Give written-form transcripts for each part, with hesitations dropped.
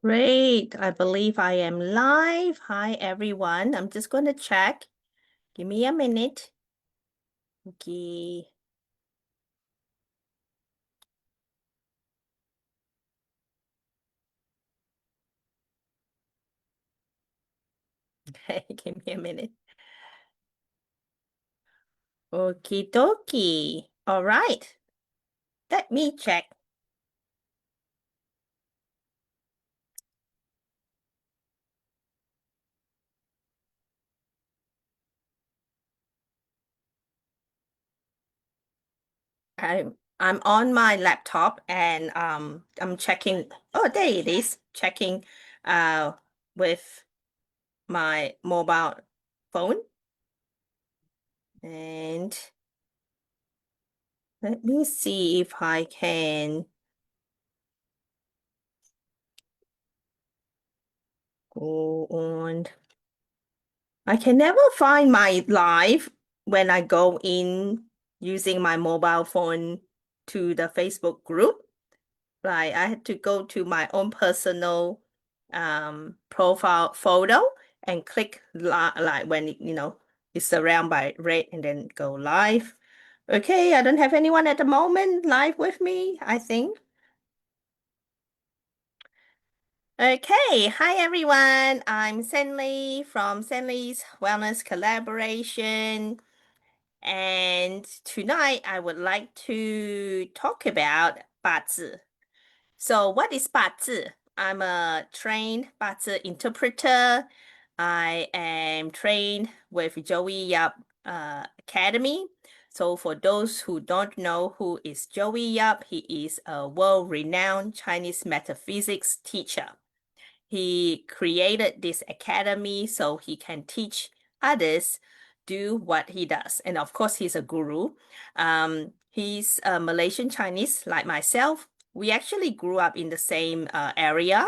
Great. I believe I am live. Hi, everyone. I'm just going to check. Give me a minute. Okay. Give me a minute. Okie dokie. All right. Let me check. I'm on my laptop and I'm checking. Oh, there it is. Checking uh with my mobile phone. And let me see if I can go on. I can never find my live when I go in using my mobile phone to the Facebook group. Like I had to go to my own personal profile photo and click li like when it's surrounded by red and then go live. Okay, I don't have anyone at the moment live with me, I think. Okay, hi everyone. I'm Senli from Senli's Wellness Collaboration. And tonight I would like to talk about Bazi. So what is Bazi? I'm a trained Bazi interpreter. I am trained with Joey Yap Academy. So for those who don't know who is Joey Yap, he is a world-renowned Chinese metaphysics teacher. He created this academy so he can teach others do what he does. And of course, he's a guru. He's a Malaysian Chinese like myself. We actually grew up in the same area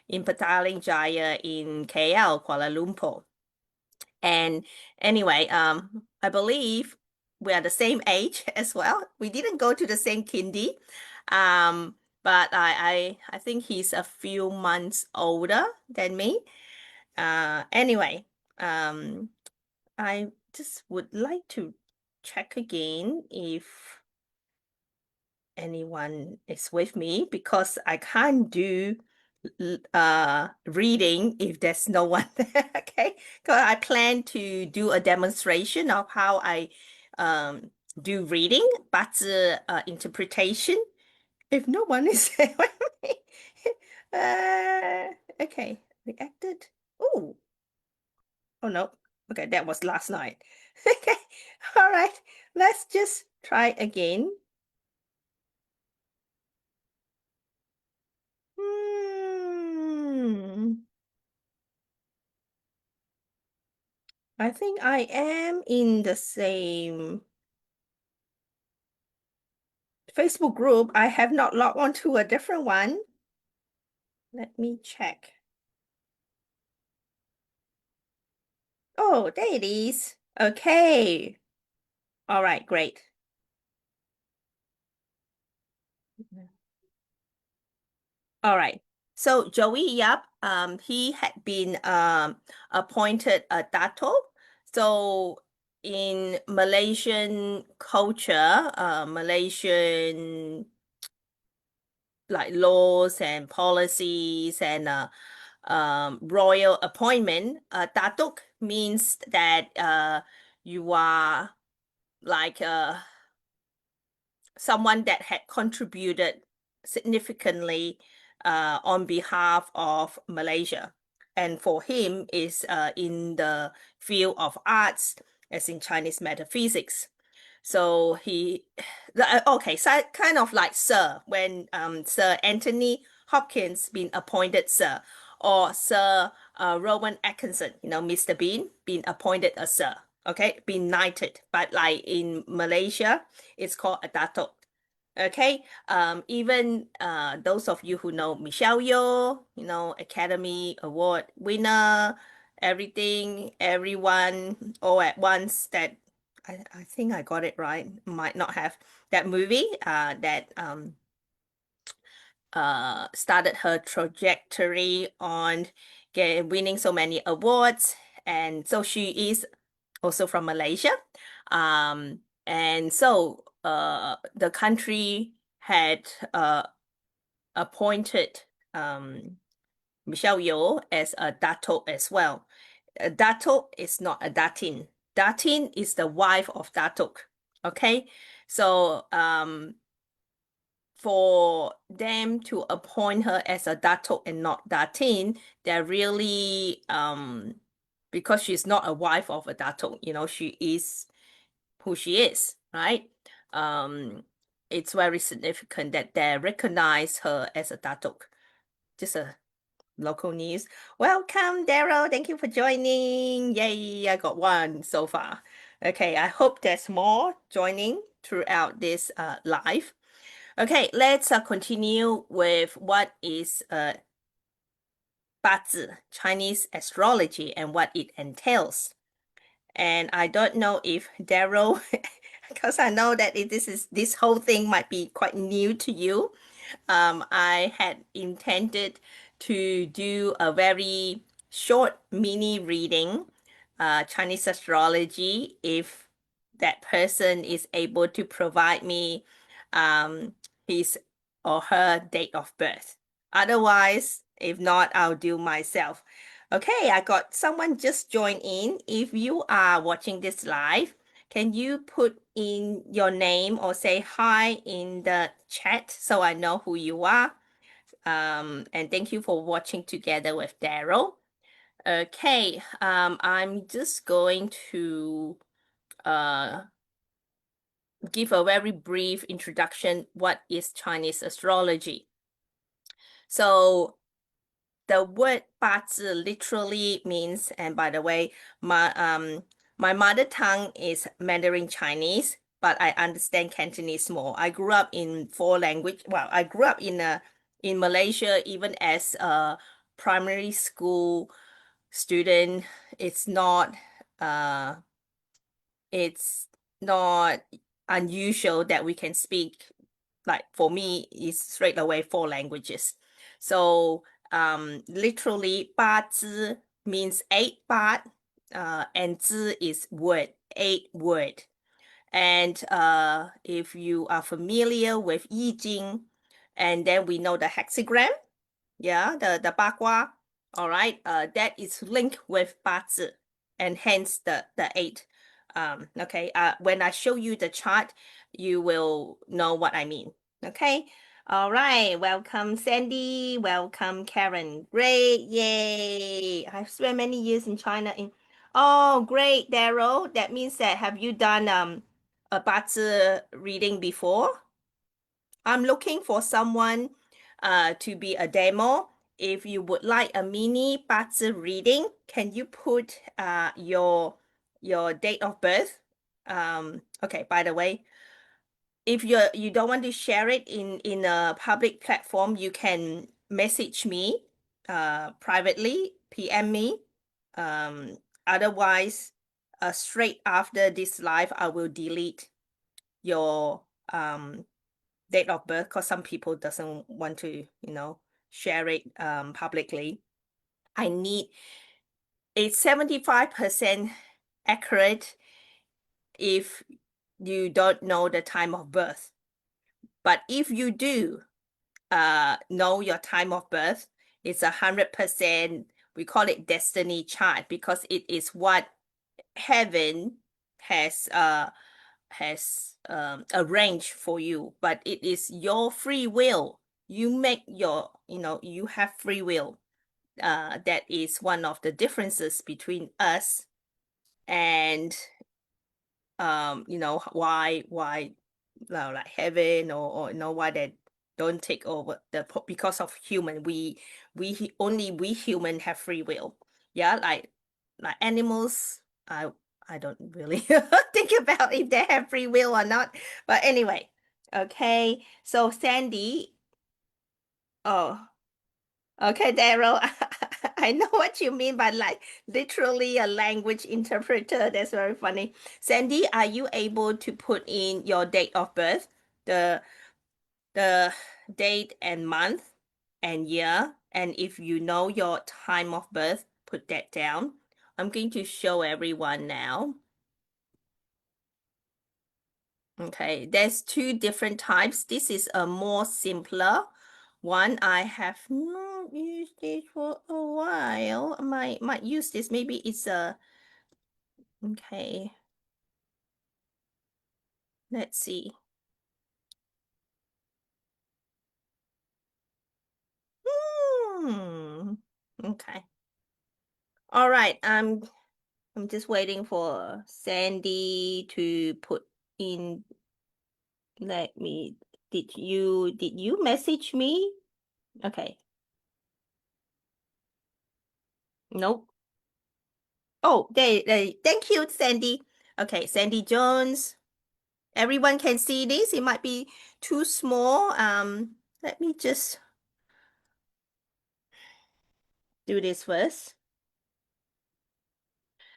in Petaling Jaya in KL, Kuala Lumpur. And anyway, I believe we are the same age as well. We didn't go to the same kindy, but I think he's a few months older than me. Anyway, I just would like to check again if anyone is with me because I can't do reading if there's no one there. Okay, because I plan to do a demonstration of how I do reading, but interpretation if no one is there with me. Okay, reacted. Oh, oh no. Okay, that was last night. Okay, all right. Let's just try again. Hmm. I think I am in the same Facebook group. I have not logged on to a different one. Let me check. Oh, there it is. Okay. All right, great. All right. So Joey Yap, he had been appointed a dato. So in Malaysian culture, Malaysian like laws and policies and royal appointment, datuk means that you are like someone that had contributed significantly on behalf of Malaysia. And for him is in the field of arts, as in Chinese metaphysics. So okay, so kind of like Sir, when Sir Anthony Hopkins been appointed Sir, or Sir Rowan Atkinson, Mr. Bean, been appointed a Sir, okay, been knighted. But like in Malaysia, it's called a Datuk. Okay, even those of you who know Michelle Yeoh, Academy Award winner, everything, everyone, all at once. That I think I got it right. Might not have that movie. That started her trajectory on winning so many awards. And so she is also from Malaysia. And so the country had appointed Michelle Yeoh as a Dato as well. A Dato is not a Datin. Datin is the wife of Datuk. Okay, so for them to appoint her as a Datuk and not Datin, they're really because she's not a wife of a Datuk, she is who she is, right? It's very significant that they recognize her as a Datuk. Just a local news. Welcome, Daryl. Thank you for joining. Yay, I got one so far. Okay, I hope there's more joining throughout this live. Okay, let's continue with what is Bazi, Chinese astrology, and what it entails. And I don't know if Daryl, because I know that this whole thing might be quite new to you. I had intended to do a very short mini reading, Chinese astrology, if that person is able to provide me um, his or her date of birth. Otherwise, if not, I'll do myself. Okay, I got someone just joined in. If you are watching this live, can you put in your name or say hi in the chat so I know who you are? And thank you for watching together with Daryl. Okay, I'm just going to give a very brief introduction. What is Chinese astrology? So the word 八字 literally means, and by the way, my mother tongue is Mandarin Chinese, but I understand Cantonese more. I grew up in four language. Well, I grew up in Malaysia, even as a primary school student. It's not uh it's not unusual that we can speak, like for me, it's straight away four languages. So literally 八字 means 8 and 字 is word, 8 word. And if you are familiar with Yi Jing, and then we know the hexagram, yeah, the bagua, all right, that is linked with 八字, and hence the 8. Okay, when I show you the chart, you will know what I mean. Okay, all right, welcome Sandy, welcome Karen. Great, yay! I've spent many years in China. Oh, great, Daryl. That means that have you done a 八字 reading before? I'm looking for someone to be a demo. If you would like a mini 八字 reading, can you put your date of birth? Okay, by the way, if you don't want to share it in a public platform, you can message me privately, PM me. Otherwise, straight after this live, I will delete your date of birth because some people doesn't want to, share it publicly. I need it's 75% accurate if you don't know the time of birth. But if you do know your time of birth, it's 100%, we call it destiny chart because it is what heaven has arranged for you, but it is your free will. You make you have free will. That is one of the differences between us and why like heaven or why they don't take over because of human. Only we human have free will. Yeah, like animals, I don't really think about if they have free will or not. But anyway, okay. So Sandy, oh, okay, Daryl, I know what you mean by like literally a language interpreter. That's very funny. Sandy, are you able to put in your date of birth, the date and month? and year. And if you know your time of birth, put that down. I'm going to show everyone now. Okay, there's two different types. This is a more simpler one. I have not used it for a while. Might use this. Maybe it's a okay. Let's see. Hmm. Okay. All right. I'm just waiting for Sandy to put in. Let me. Did you message me? Okay. Nope. Oh, thank you, Sandy. Okay, Sandy Jones. Everyone can see this. It might be too small. Let me just do this first.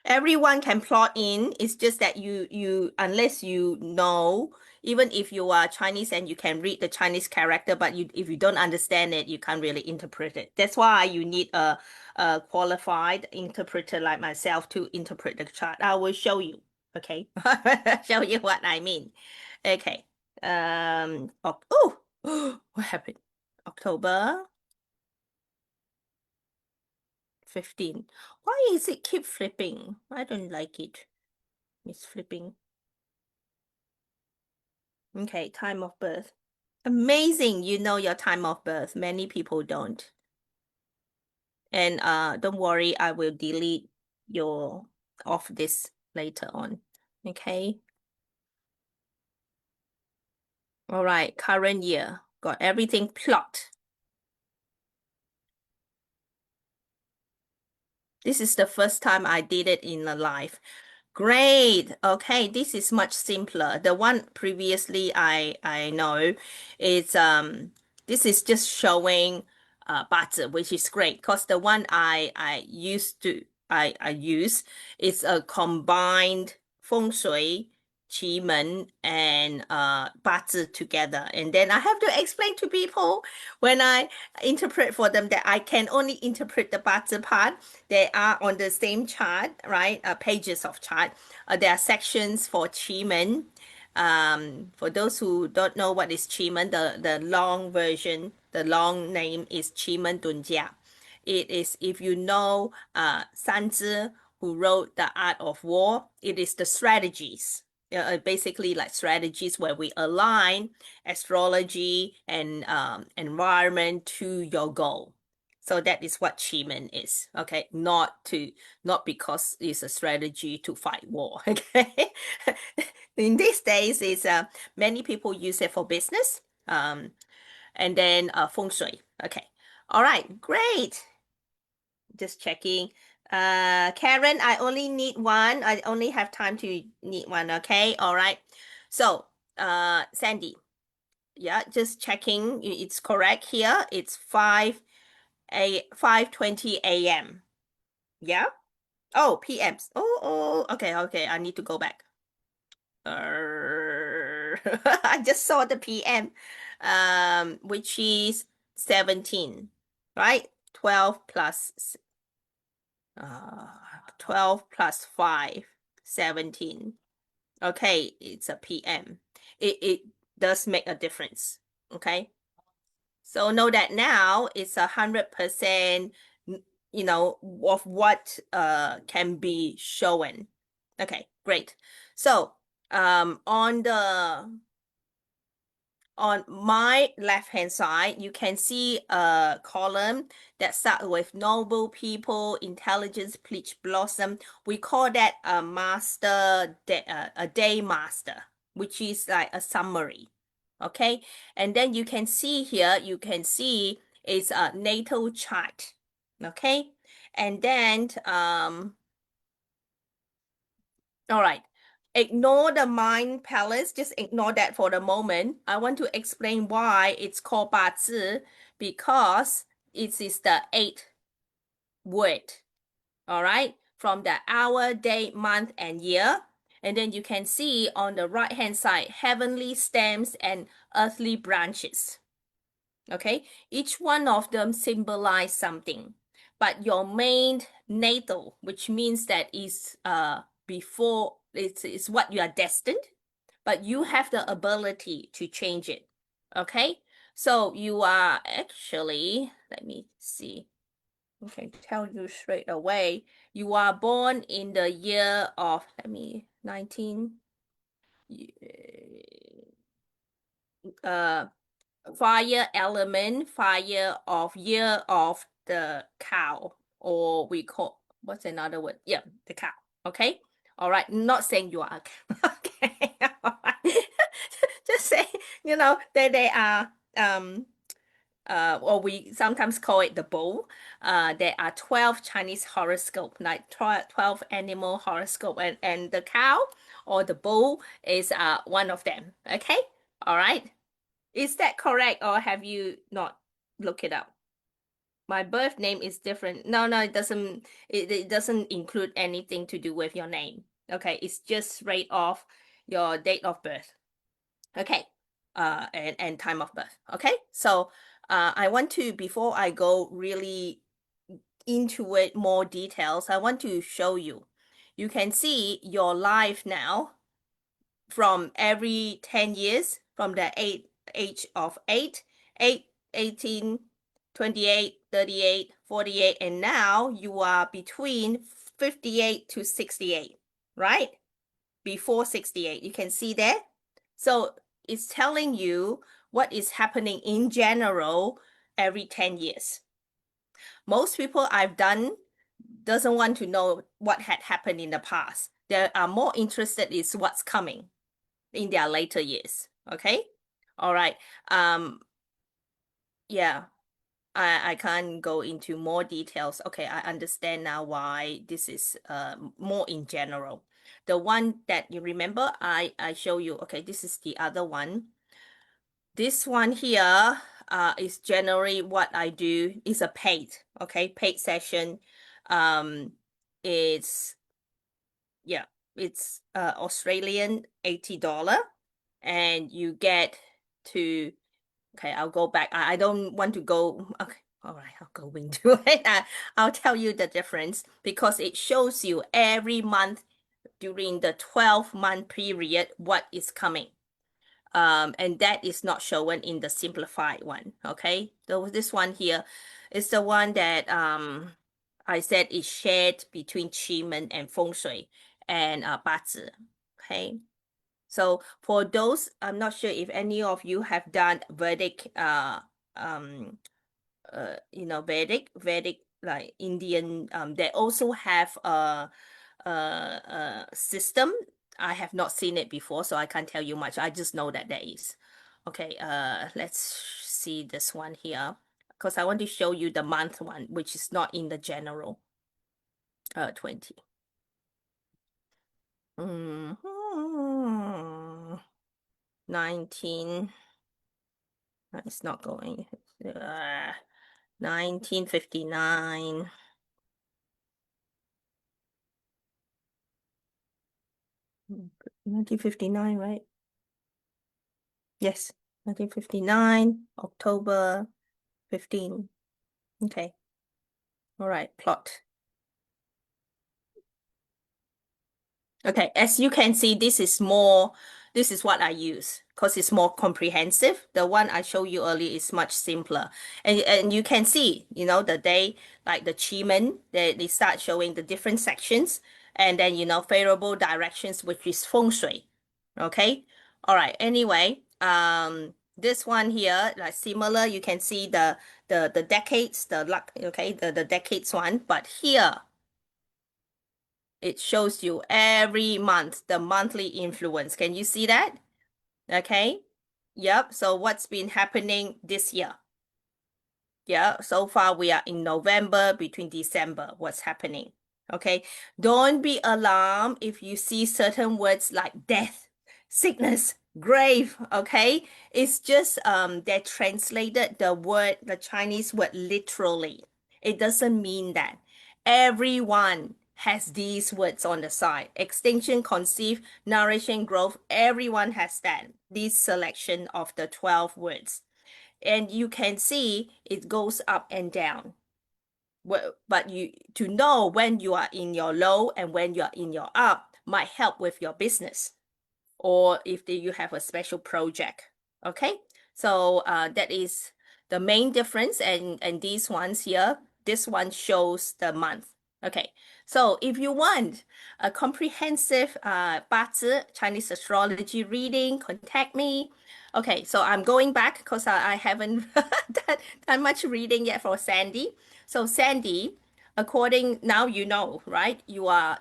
Everyone can plot in. It's just that you unless you know, even if you are Chinese and you can read the Chinese character, but if you don't understand it, you can't really interpret it. That's why you need a qualified interpreter like myself to interpret the chart. I will show you. Okay, show you what I mean. Okay. Oh, what happened? October 15. Why is it keep flipping? I don't like it. It's flipping. Okay, time of birth. Amazing, you know your time of birth. Many people don't. And don't worry, I will delete your of this later on. Okay. All right, current year. Got everything plot. This is the first time I did it in a live. Great. Okay, this is much simpler. The one previously I know is this is just showing Bazi, which is great because the one I used to I use is a combined feng shui, qi men, and Bazi together. And then I have to explain to people when I interpret for them that I can only interpret the Bazi part. They are on the same chart, right? Pages of chart. There are sections for Qi. For those who don't know what is Qi, the long version, the long name is Qi Dunjia. It is, if you know San Zhi, who wrote The Art of War, it is the strategies. Basically like strategies where we align astrology and environment to your goal. So that is what Chimen is. Okay. Not because it's a strategy to fight war. Okay. In these days, it's many people use it for business. And then feng shui. Okay. All right, great. Just checking. Karen, I only need one. I only have time to need one. Okay. All right. So, Sandy, yeah, just checking. It's correct here. It's 5:20 a.m. Yeah. Oh, PMs. Okay, okay. I need to go back. I just saw the PM, which is 17, right? 12 plus 12 plus 5, 17. Okay, it's a PM. It does make a difference. Okay. So know that now it's 100%, of what can be shown. Okay, great. So on my left-hand side, you can see a column that starts with noble people, intelligence, peach blossom. We call that a a day master, which is like a summary. Okay. And then you can see here, you can see it's a natal chart. Okay. And then, all right. Ignore the mind palace. Just ignore that for the moment. I want to explain why it's called Bazi because it is the eighth word. All right. From the hour, day, month, and year. And then you can see on the right hand side, heavenly stems and earthly branches. Okay, each one of them symbolize something, but your main natal, which means that is before it's what you are destined, but you have the ability to change it. Okay, so you are actually, let me see. Okay, tell you straight away. You are born in the year of, let me, 19, uh, fire element, fire of year of the cow, or we call, what's another word? Yeah, the cow. Okay. All right. Not saying you are a cow. Okay. All right. Just say, they are, or we sometimes call it the bull. There are 12 Chinese horoscope, like 12 animal horoscope, and the cow or the bull is one of them. Okay. All right. Is that correct, or have you not looked it up? My birth name is different. No, no, it doesn't. It doesn't include anything to do with your name. Okay, it's just straight off your date of birth. Okay, and time of birth. Okay, so I want to, before I go really into it more details, I want to show you. You can see your life now from every 10 years, from the age of 8, 18, 28, 38, 48, and now you are between 58 to 68, right? Before 68, you can see that. So it's telling you what is happening in general every 10 years. Most people I've done doesn't want to know what had happened in the past. They are more interested in what's coming in their later years. Okay. All right. Um, yeah, I can't go into more details. Okay, I understand now why this is more in general. The one that you remember, I show you. Okay, this is the other one. This one here is generally what I do is a paid, okay, paid session. Um, it's yeah, it's Australian $80, and you get to, okay, I'll go back. I don't want to go. Okay, all right, I'll go into it. I'll tell you the difference because it shows you every month during the 12-month period what is coming. And that is not shown in the simplified one. Okay, so this one here is the one that I said is shared between Qi and Feng Shui and Bazi. Okay. So for those, I'm not sure if any of you have done Vedic, Vedic like Indian. They also have a system. I have not seen it before, so I can't tell you much. I just know that there is. Okay. Let's see this one here because I want to show you the month one, which is not in the general. 20. Mm -hmm. 19. It's not going. 1959. 1959, right? Yes, 1959, October 15. Okay. All right, plot. Okay, as you can see, this is what I use because it's more comprehensive. The one I showed you earlier is much simpler. And you can see, the day, like the Chimen, they start showing the different sections and then, favorable directions, which is feng shui. Okay. All right. Anyway, this one here, like similar, you can see the decades, the luck, okay, the decades one, but here it shows you every month, the monthly influence. Can you see that? Okay. Yep. So what's been happening this year? Yeah, so far we are in November, between December. What's happening? Okay. Don't be alarmed if you see certain words like death, sickness, grave. Okay. It's just they translated the Chinese word literally. It doesn't mean that. Everyone has these words on the side. Extinction, conceive, nourishing, growth. Everyone has that. This selection of the 12 words. and you can see it goes up and down. But you to know when you are in your low and when you are in your up might help with your business or if you have a special project. Okay, so that is the main difference, and these ones here, this one shows the month. Okay, so if you want a comprehensive Bazi Chinese astrology reading, contact me. Okay, so I'm going back because I haven't done much reading yet for Sandy. So Sandy, according now you know, right? You are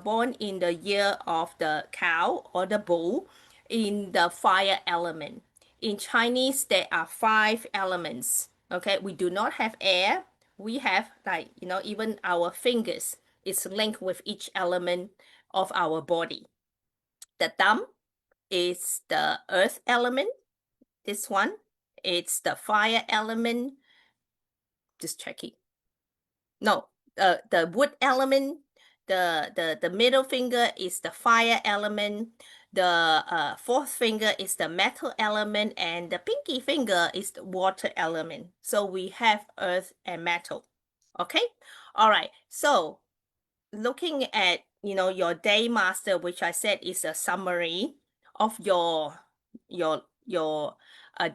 born in the year of the cow or the bull in the fire element. In Chinese, there are five elements. Okay, we do not have air. We have like, even our fingers is linked with each element of our body. The thumb is the earth element. This one, it's the fire element. Just checking. No, the wood element. The middle finger is the fire element. The fourth finger is the metal element, and the pinky finger is the water element. So we have earth and metal. Okay. All right. So looking at your day master, which I said is a summary of your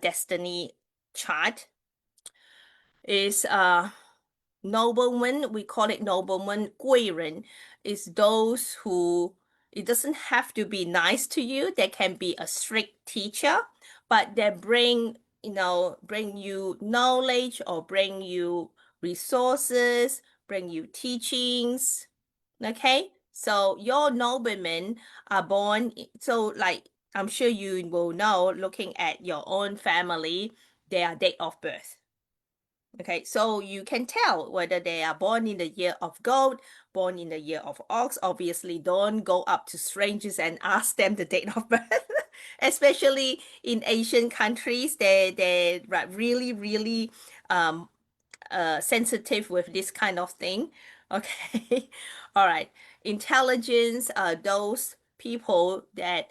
destiny chart, is nobleman, we call it nobleman, 贵人, is those who, it doesn't have to be nice to you. They can be a strict teacher, but they bring you knowledge or bring you resources, bring you teachings. Okay, so your noblemen are born, so like I'm sure you will know, looking at your own family, their date of birth. Okay, so you can tell whether they are born in the year of goat, born in the year of ox. Obviously, don't go up to strangers and ask them the date of birth. Especially in Asian countries, they really, really sensitive with this kind of thing. Okay, all right. Intelligence, those people that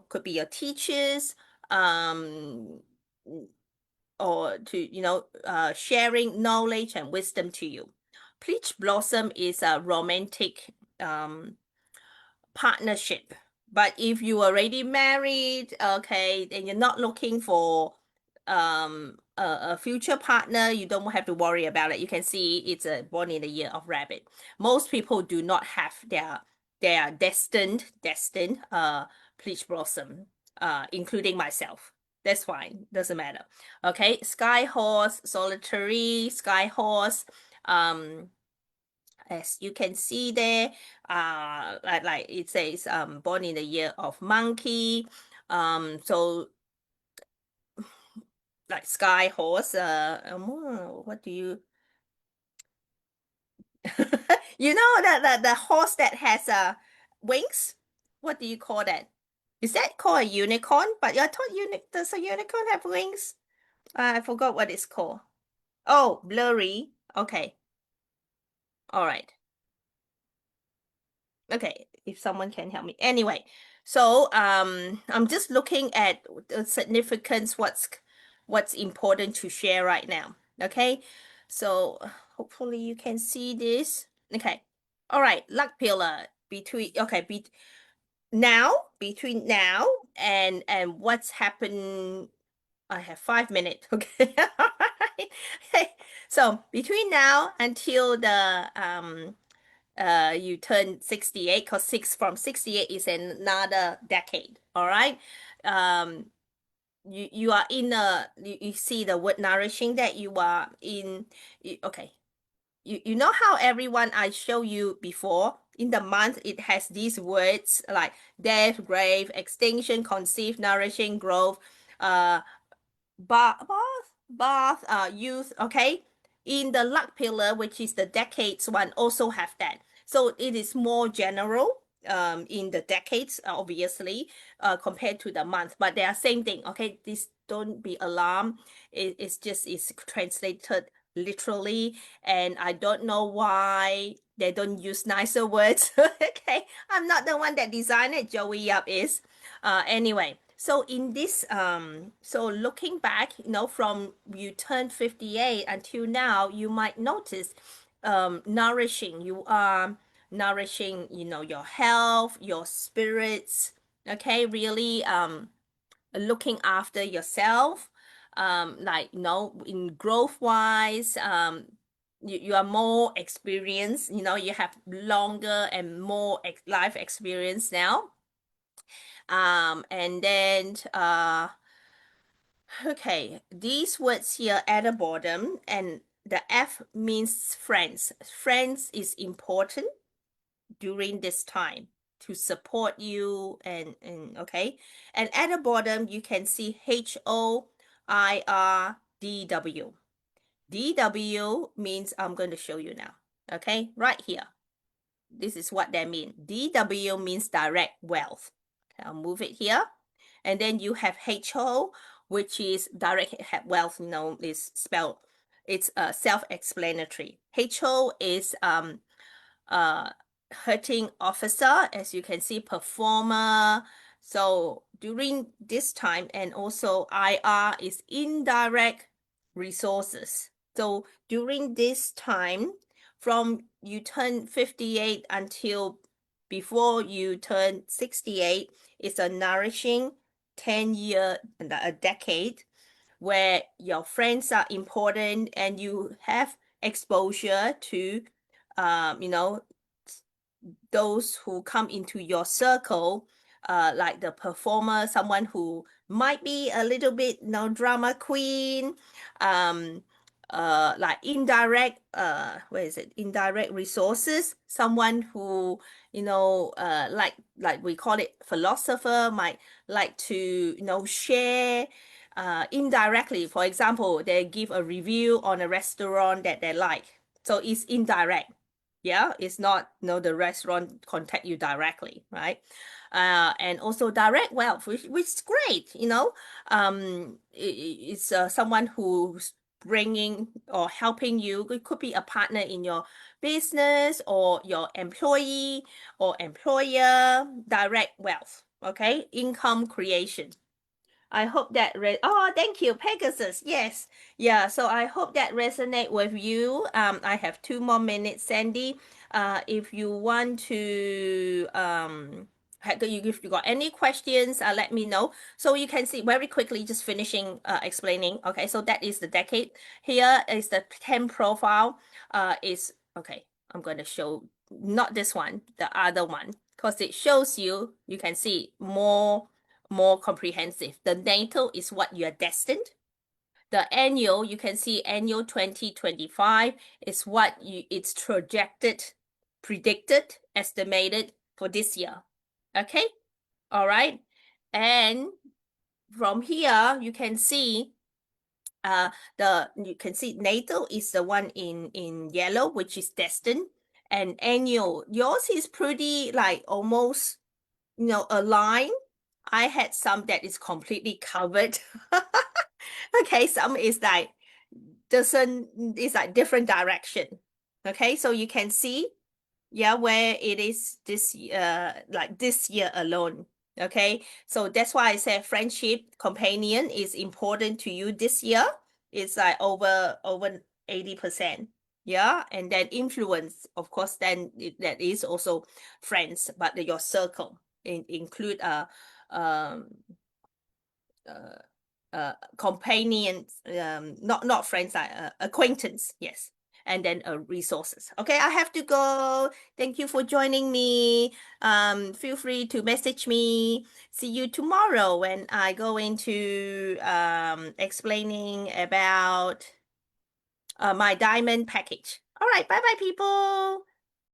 could be your teachers, um or to sharing knowledge and wisdom to you. Peach blossom is a romantic um partnership, but if you are already married, okay, then you're not looking for a future partner, you don't have to worry about it. You can see it's a born in the year of rabbit. Most people do not have their destined peach blossom, including myself. That's fine, doesn't matter. Okay, sky horse, solitary, sky horse. As you can see there, like it says, born in the year of monkey. So like sky horse. What do you? You know the horse that has wings? What do you call that? Is that called a unicorn? But I thought does a unicorn have wings? I forgot what it's called. Oh, blurry. Okay. All right. Okay, if someone can help me. Anyway, so I'm just looking at the significance, what's important to share right now. Okay, so hopefully you can see this. Okay, all right, luck pillar between between now and what's happened. I have 5 minutes. Okay, all right. Okay. So between now until the you turn 68, because from 68 is another decade. All right. um you are in you see the word nourishing, that you are in. Okay, you know how everyone I show you before, in the month it has these words like death, grave, extinction, conceive, nourishing, growth, uh youth. Okay, in the luck pillar, which is the decades one, also have that. So it is more general in the decades, obviously, compared to the month, but they are same thing. Okay, this, don't be alarmed. It's translated literally, and I don't know why they don't use nicer words. Okay, I'm not the one that designed it. Joey Yap is. Anyway, So in this, so looking back, from you turn 58 until now, you might notice, nourishing. You are nourishing, your health, your spirits. Okay, really, looking after yourself. Like, in growth wise, you are more experienced. You have longer and more life experience now. And then, okay, these words here at the bottom, and the F means friends. Friends is important during this time to support you, and okay. And at the bottom, you can see HOIRDW. DW means, I'm going to show you now. Okay, right here. This is what that means. DW means direct wealth. I'll move it here. And then you have HO, which is direct wealth, is spelled, it's self-explanatory. HO is hurting officer, as you can see, performer. So during this time, and also IR is indirect resources. So during this time, from you turn 58 until before you turn 68, it's a nourishing 10-year, a decade, where your friends are important and you have exposure to, you know, those who come into your circle, like the performer, someone who might be a little bit, drama queen, like indirect, where is it? Indirect resources, someone who, like we call it philosopher, might like to, share, indirectly. For example, they give a review on a restaurant that they like. So it's indirect. Yeah, it's not, the restaurant contact you directly, right? And also direct wealth, which is great, it's someone who's bringing or helping you. It could be a partner in your business or your employee or employer. Direct wealth, okay? Income creation. I hope that oh, thank you, Pegasus. Yes. Yeah, so I hope that resonate with you. I have 2 more minutes, Sandy. If you want to if you got any questions, let me know. So you can see very quickly, just finishing explaining. Okay, so that is the decade. Here is the 10 profile. Is okay. I'm going to show not this one, the other one, because it shows you. You can see more comprehensive. The natal is what you are destined. The annual, you can see annual 2025 is what it's projected, predicted, estimated for this year. Okay, all right. And from here, you can see you can see natal is the one in yellow, which is destined, and annual, yours is pretty like almost aligned. I had some that is completely covered. Okay, some is like doesn't, it's like different direction. Okay, so you can see, yeah, where it is this like this year alone. Okay, so that's why I said friendship companion is important to you this year. It's like over 80%. Yeah, and then influence, of course, then that is also friends, but your circle include um companions, not friends, like acquaintance, yes, and then resources. Okay, I have to go. Thank you for joining me. Feel free to message me. See you tomorrow when I go into explaining about my diamond package. All right, bye bye, people.